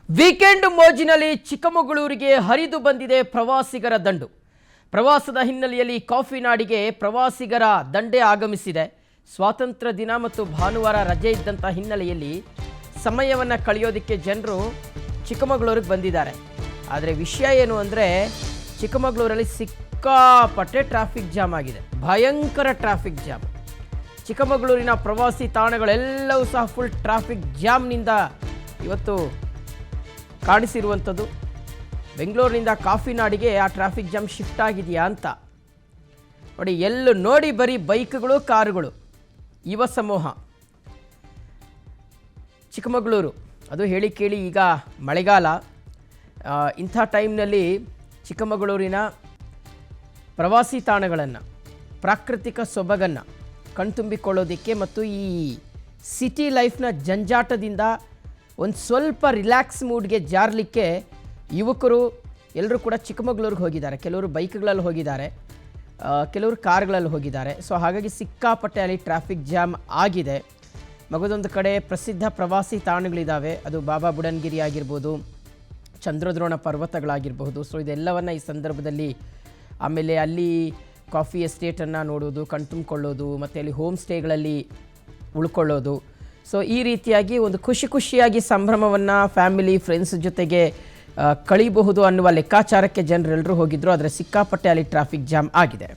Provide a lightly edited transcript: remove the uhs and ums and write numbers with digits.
Weekend ಮೋಜಿನಲ್ಲಿ ಚಿಕ್ಕಮಗಳೂರಿಗೆ ಹರಿದು ಬಂದಿದೆ ಪ್ರವಾಸಿಗರ ದಂಡು. ಪ್ರವಾಸದ ಹಿನ್ನೆಲೆಯಲ್ಲಿ ಕಾಫಿ ನಾಡಿಗೆ ಪ್ರವಾಸಿಗರ ದಂಡೇ ಆಗಮಿಸಿದೆ. ಸ್ವಾತಂತ್ರ್ಯ ದಿನ ಮತ್ತು ಭಾನುವಾರ ರಜೆ ಇದ್ದಂಥ ಹಿನ್ನೆಲೆಯಲ್ಲಿ ಸಮಯವನ್ನು ಕಳೆಯೋದಕ್ಕೆ ಜನರು ಚಿಕ್ಕಮಗಳೂರಿಗೆ ಬಂದಿದ್ದಾರೆ. ಆದರೆ ವಿಷಯ ಏನು ಅಂದರೆ ಚಿಕ್ಕಮಗಳೂರಲ್ಲಿ ಸಿಕ್ಕಾಪಟ್ಟೆ ಟ್ರಾಫಿಕ್ ಜಾಮ್ ಆಗಿದೆ. ಭಯಂಕರ ಟ್ರಾಫಿಕ್ ಜಾಮ್. ಚಿಕ್ಕಮಗಳೂರಿನ ಪ್ರವಾಸಿ ತಾಣಗಳೆಲ್ಲವೂ ಸಹ ಫುಲ್ ಟ್ರಾಫಿಕ್ ಜಾಮ್ನಿಂದ ಇವತ್ತು ಕಾಣಿಸಿರುವಂಥದ್ದು. ಬೆಂಗಳೂರಿನಿಂದ ಕಾಫಿ ನಾಡಿಗೆ ಆ ಟ್ರಾಫಿಕ್ ಜಾಮ್ ಶಿಫ್ಟ್ ಆಗಿದೆಯಾ ಅಂತ ನೋಡಿ. ಎಲ್ಲೂ ನೋಡಿ ಬರೀ ಬೈಕ್ಗಳು, ಕಾರುಗಳು, ಯುವ ಸಮೂಹ. ಚಿಕ್ಕಮಗಳೂರು ಅದು ಹೇಳಿ ಕೇಳಿ ಈಗ ಮಳೆಗಾಲ. ಇಂಥ ಟೈಮ್ನಲ್ಲಿ ಚಿಕ್ಕಮಗಳೂರಿನ ಪ್ರವಾಸಿ ತಾಣಗಳನ್ನು, ಪ್ರಾಕೃತಿಕ ಸೊಬಗನ್ನು ಕಣ್ತುಂಬಿಕೊಳ್ಳೋದಕ್ಕೆ ಮತ್ತು ಈ ಸಿಟಿ ಲೈಫ್ನ ಜಂಜಾಟದಿಂದ ಒಂದು ಸ್ವಲ್ಪ ರಿಲ್ಯಾಕ್ಸ್ ಮೂಡ್ಗೆ ಜಾರಲಿಕ್ಕೆ ಯುವಕರು ಎಲ್ಲರೂ ಕೂಡ ಚಿಕ್ಕಮಗಳೂರಿಗೆ ಹೋಗಿದ್ದಾರೆ. ಕೆಲವರು ಬೈಕ್ಗಳಲ್ಲಿ ಹೋಗಿದ್ದಾರೆ, ಕೆಲವರು ಕಾರ್ಗಳಲ್ಲಿ ಹೋಗಿದ್ದಾರೆ. ಸೊ ಹಾಗಾಗಿ ಸಿಕ್ಕಾಪಟ್ಟೆ ಅಲ್ಲಿ ಟ್ರಾಫಿಕ್ ಜಾಮ್ ಆಗಿದೆ. ಮಗದೊಂದು ಕಡೆ ಪ್ರಸಿದ್ಧ ಪ್ರವಾಸಿ ತಾಣಗಳಿದ್ದಾವೆ. ಅದು ಬಾಬಾ ಬುಡನ್ಗಿರಿ ಆಗಿರ್ಬೋದು, ಚಂದ್ರದ್ರೋಣ ಪರ್ವತಗಳಾಗಿರಬಹುದು. ಸೊ ಇದೆಲ್ಲವನ್ನು ಈ ಸಂದರ್ಭದಲ್ಲಿ, ಆಮೇಲೆ ಅಲ್ಲಿ ಕಾಫಿ ಎಸ್ಟೇಟನ್ನು ನೋಡೋದು, ಕಣ್ತುಂಬಿಕೊಳ್ಳೋದು, ಮತ್ತು ಅಲ್ಲಿ ಹೋಮ್ ಸ್ಟೇಗಳಲ್ಲಿ ಉಳ್ಕೊಳ್ಳೋದು. ಸೊ ಈ ರೀತಿಯಾಗಿ ಒಂದು ಖುಷಿಯಾಗಿ ಸಂಭ್ರಮವನ್ನು ಫ್ಯಾಮಿಲಿ ಫ್ರೆಂಡ್ಸ್ ಜೊತೆಗೆ ಕಳೀಬಹುದು ಅನ್ನುವ ಲೆಕ್ಕಾಚಾರಕ್ಕೆ ಜನರೆಲ್ಲರೂ ಹೋಗಿದ್ದರು. ಆದರೆ ಸಿಕ್ಕಾಪಟ್ಟೆ ಅಲ್ಲಿ ಟ್ರಾಫಿಕ್ ಜಾಮ್ ಆಗಿದೆ.